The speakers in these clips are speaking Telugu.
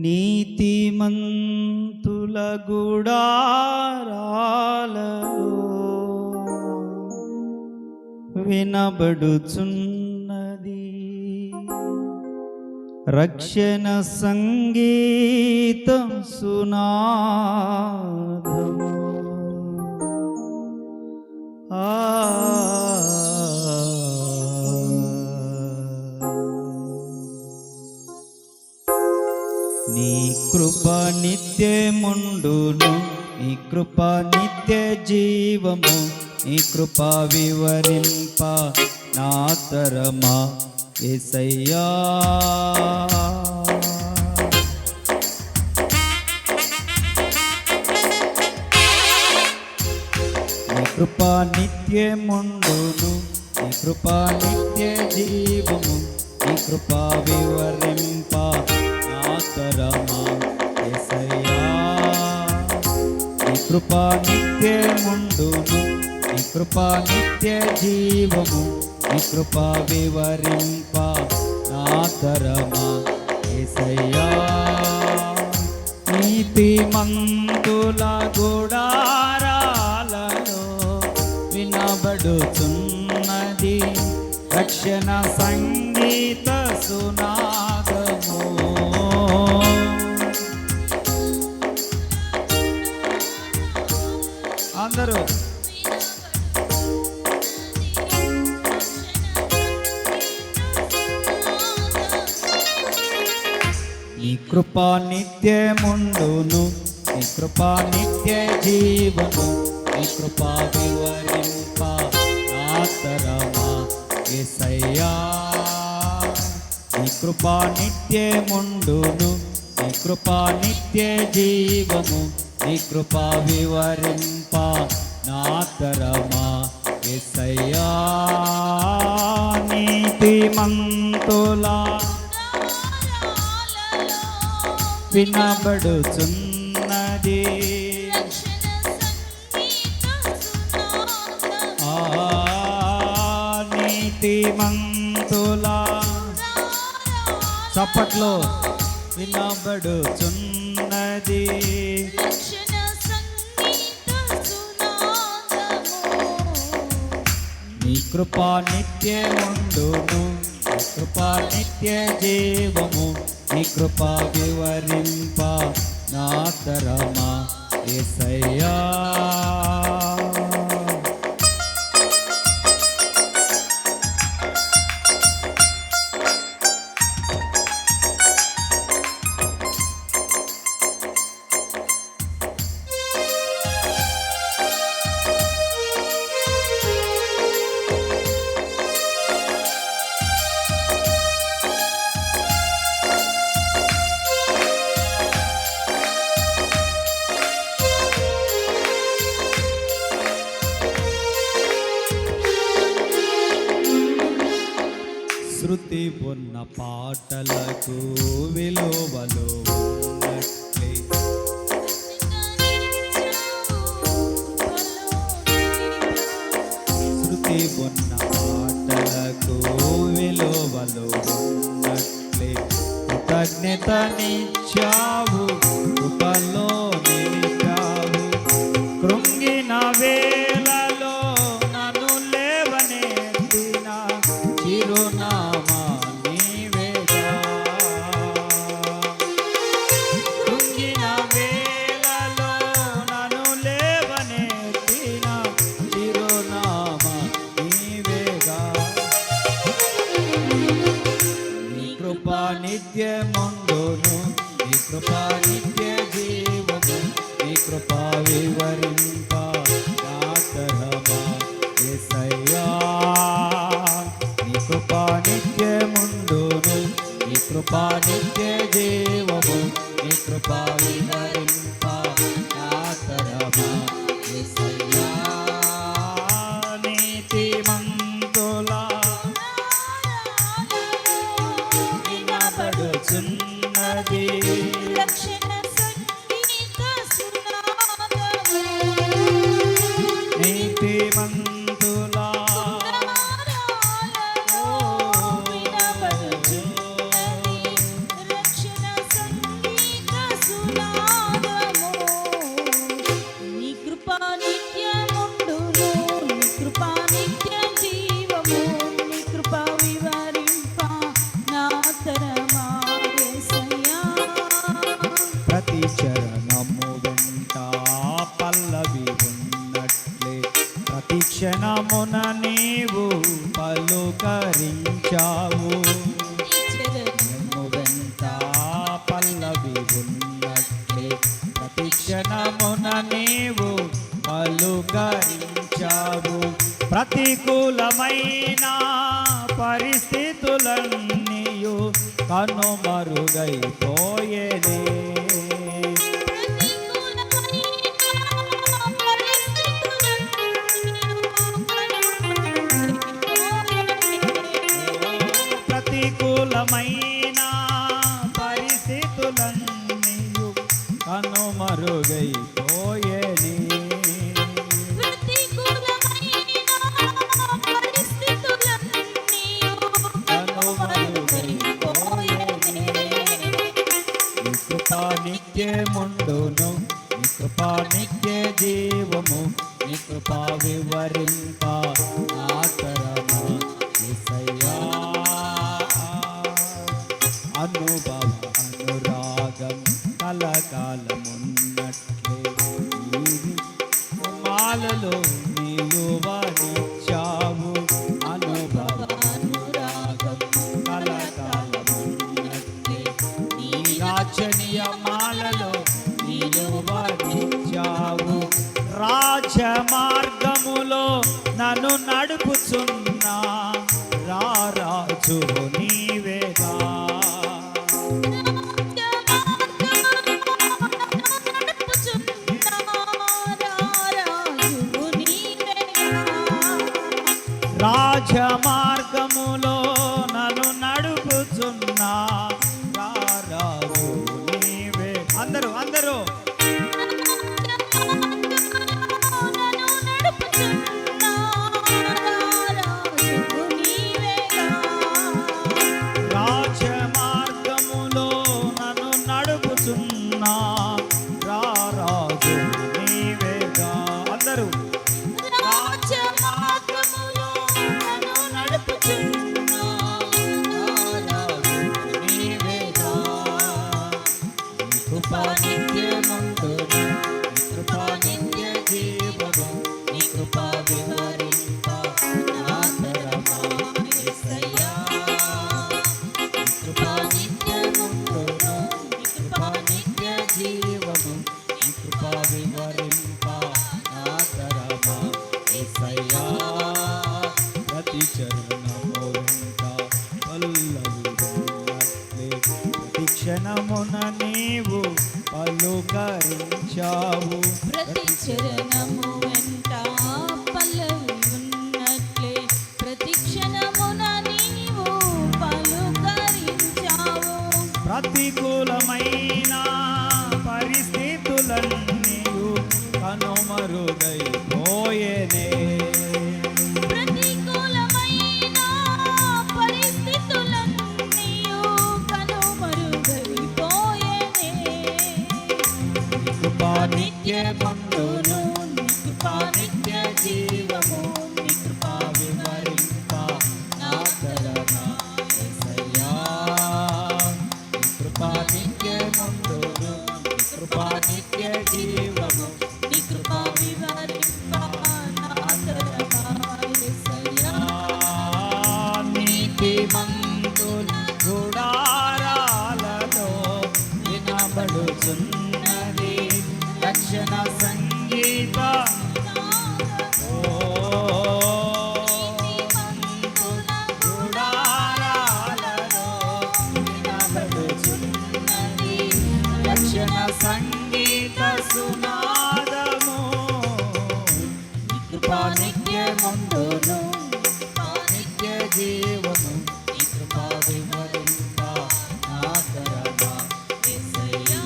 నీతిమంతుల గుడారాలలో వినబడుచున్నది రక్షణ సంగీతం సునాదము. నీ కృప నిత్యముండును, నీ కృప నిత్య జీవము, నీ కృప వివరింప నా తరమా యేసయ్యా. నీ కృప నిత్యముండును, నీ కృప నిత్య జీవము, నీ కృప వివరింప నా తరమా యేసయ్యా. నీ కృప నిత్యముండును, నీ కృప నిత్య జీవము, నీ కృప వివరింప నా తరమా యేసయ్యా. నీతిమంతుల గుడారాలలో వినబడుచున్నది రక్షణ సంగీత సునాదము. అందరూ నీ కృప నిత్యముండును, నీ కృప నిత్య జీవము, నీ కృప వివరింప నా తరమా యేసయ్యా. నీ కృప నిత్యముండును, నీ కృప నిత్య జీవము, నీ కృప వివరింప నా తరమా యేసయ్యా. నీతిమంతుల వినబడుచున్నది నీతిమంతుల చప్పట్లో వినబడుచున్నది నీ కృప నిత్యముండును, నీ కృప నిత్య జీవము, నీ కృప వివరింప నా తరమా యేసయ్యా. శృతి ఉన్న పాటలకు విలువలు ఉన్నట్లే శృతి ఉన్న పాటలకు విలువలు ఉన్నట్లే కృతజ్ఞతనిచ్చావు, కృపలో నిలిచావు. కృంగిన వేళలో నన్ను లేవనెత్తిన చిరునామా నీవేగా. కృంగిన వేళలో నన్ను లేవనెత్తిన చిరునామా నీవేగా. నీ కృప నిత్యముండును, నీ కృప నిత్య జీవము, నీ కృప వివరింప నా తరమా యేసయ్యా. నీ కృప నిత్యముండును, నీ కృప నిత్య జీవము, నీ కృప వివరింప నా తరమా యేసయ్యా. నీతిమంతుల వినబడుచున్నది రక్షణ సంగీత సునాదము. నీతిమంతుల వినబడుచున్నది రక్షణ సంగీత వివరించావు చరణము వెంట పల్లవి ఉన్నట్లే ప్రతి క్షణమున నీవు పలుకరించావు ప్రతికూలమైన పరిస్థితులన్నీయు కనుమరుగైపోయేనే ప్రతికూలమైన పరిస్థితులన్నీయు కనుమరుగైపోయేనే నీ కృపా నిత్యముండును నీ కృపా నిత్య జీవము నీ కృపా వివరింప ఆతరమా యేసయ్యా అనుభవ అనురాగం కలకాలమున్నట్లే నీవి మాలలో నిలువనిచ్చావు అనుభవ అనురాగం కలకాలమున్నట్లే నీ రాజనీయ మాలలో నిలువనిచ్చావు రాజమార్గములో నన్ను నడుపుచున్నా రారాజు నీవేగా రాజమార్గములో నన్ను నడుపుచున్నా రారాజు నీవే అందరూ అందరూ రాజమార్గములో నన్ను నడుపుచున్నా రారాజు నీవేగా అందరూ కృపా నిత్యమందును నీ కృపా నిత్య జీవము నీ కృపా వివరింప ఆతరమా యేసయ్యా నీ కృపా నిత్యమందును నీ కృపా నిత్య జీవము నీ కృపా వివరింప ఆతరమా యేసయ్యా ప్రతి చరణము వెంట పల్లవి ఉన్నట్లే ప్రతి క్షణమున నీవు పలుకరించావు ప్రతి చరణము వెంట పల్లవి ఉన్నట్లే ప్రతి క్షణమున నీవు పలుకరించావు ప్రతికూలమైన పరిస్థితులన్నీయు కనుమరుగైపోయేనే ప్రతికూలమైన పరిస్థితులన్నీయు కనుమరుగైపోయేనే కృపా నిత్యమందును నీ కృపా నిత్య జీవము నీ కృపా వివరింప ఆతరమా యేసయ్యా నీ కృపా నిత్యమందును నీ కృపా నిత్య జీవము నీ కృపా వివరింప ఆతరమా యేసయ్యా నీతిమంతుల గుడారాలలో వినబడుచున్నది రక్షణ సంగీత గుడారాలలో వినబడుచున్నది రక్షణ సంగీత సునాదము నీ కృపా నిత్యమందును నిత్య జీవము నీ కృపా వివరింప ఆతరమా యేసయ్యా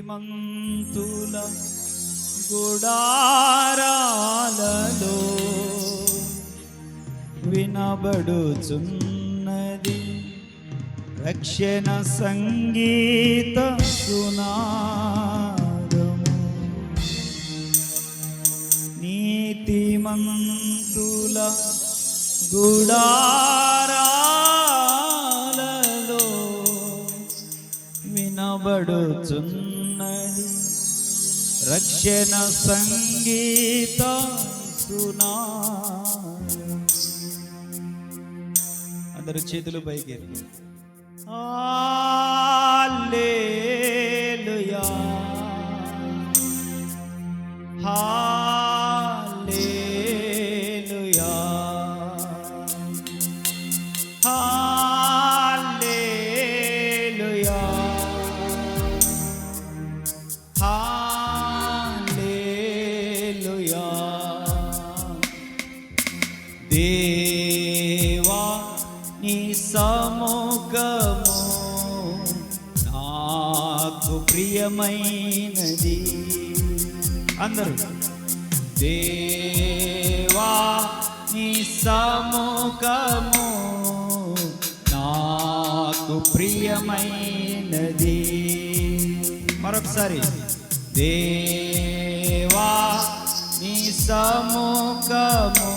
నీతిమంతుల గుడారాలలో వినబడుచున్నది రక్షణ సంగీత సునాదము నీతిమంతుల గుడారాలలో వినబడుచున్నది రక్షణ సంగీత సునా. అందరూ చేతులు పైకి హల్లెలూయా హల్లెలూయా హల్లెలూయా హల్లెలూయా. దేవా నీ సముఖము నాకు ప్రియమైనది. అందరూ దేవా నీ సముఖము నాకు ప్రియమైనది. మరొకసారి దేవా నీ సముఖము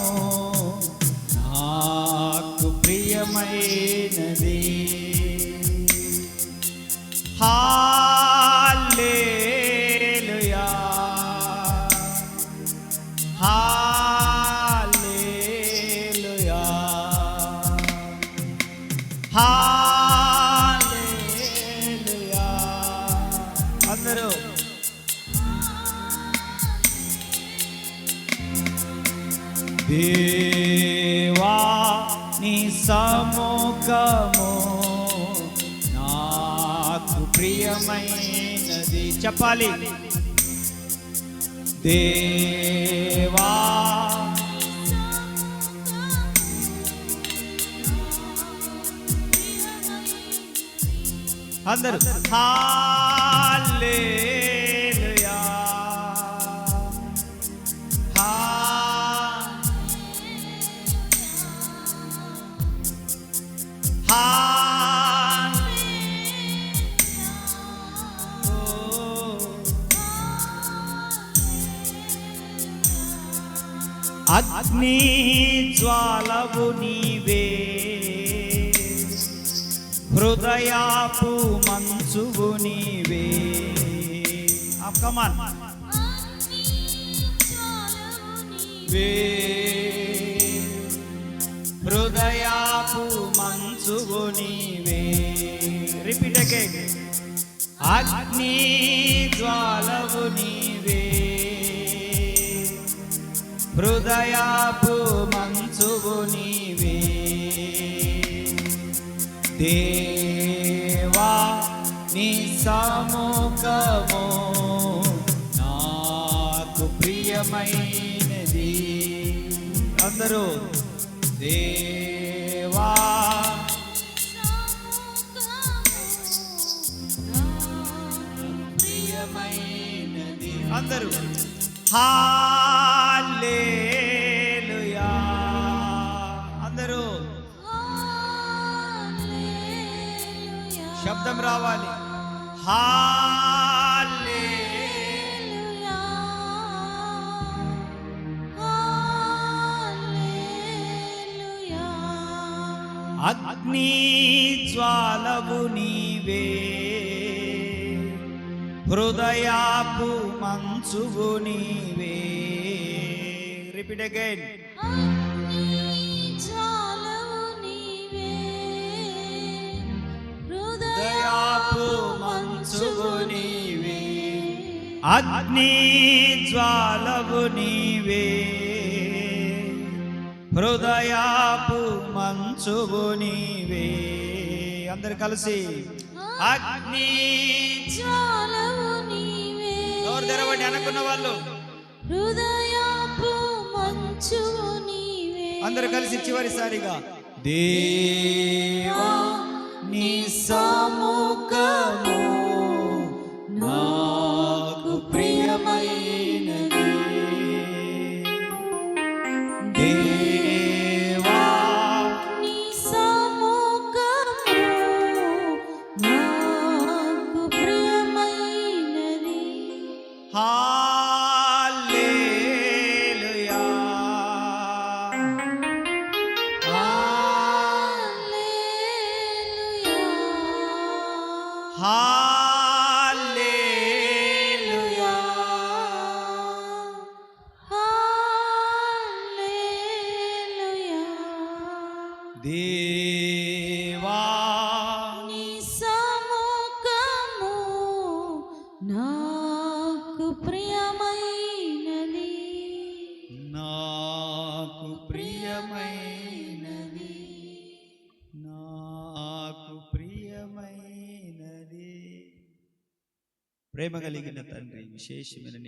నాకు ప్రియమైనది. హల్లెలూయా హల్లెలూయా హల్లెలూయా. అందరూ దేవా నీ సముఖము నాకు ప్రియమైనది. చెప్పాలి. దేవా అందరూ హల్లెలూయా అగ్ని జ్వాలవు నీవే హృదయాపు మంచువు నీవే. కమాన్ వే హృదయాపు మంచువు నీవే. Repeat again. అగ్ని జ్వాలవు నీవే హృదయాపు మంచువు నీవే. దేవా నీ సముఖము నాకు ప్రియమైనది. అందరూ దేవా ప్రియమైనది. అందరూ హల్లెలూయా. అందరూ శబ్దం రావాలి. హల్లెలూయా హల్లెలూయా. అగ్ని జ్వాలవు నీవే హృదయాపు మంచువు నీవే. Repeat again. హృదయాపు మంచువు నీవే. అగ్ని జ్వాలవు నీవే హృదయాపు మంచువు నీవే. అందరు కలిసి అగ్ని జ్వాలవు నీవే. నోరు తెరవండి అనుకున్న వాళ్ళు. హృదయాపు మంచువు నీవే. అందరు కలిసి చివరిసారిగా దేవా నీ సముఖము నాకు ప్రియమైనది. దేవా నీ సముఖము నాకు ప్రియమైనది. హల్లెలూయా హల్లెలూయా ప్రేమ కలిగిన తండ్రి, విశేషమైన నీ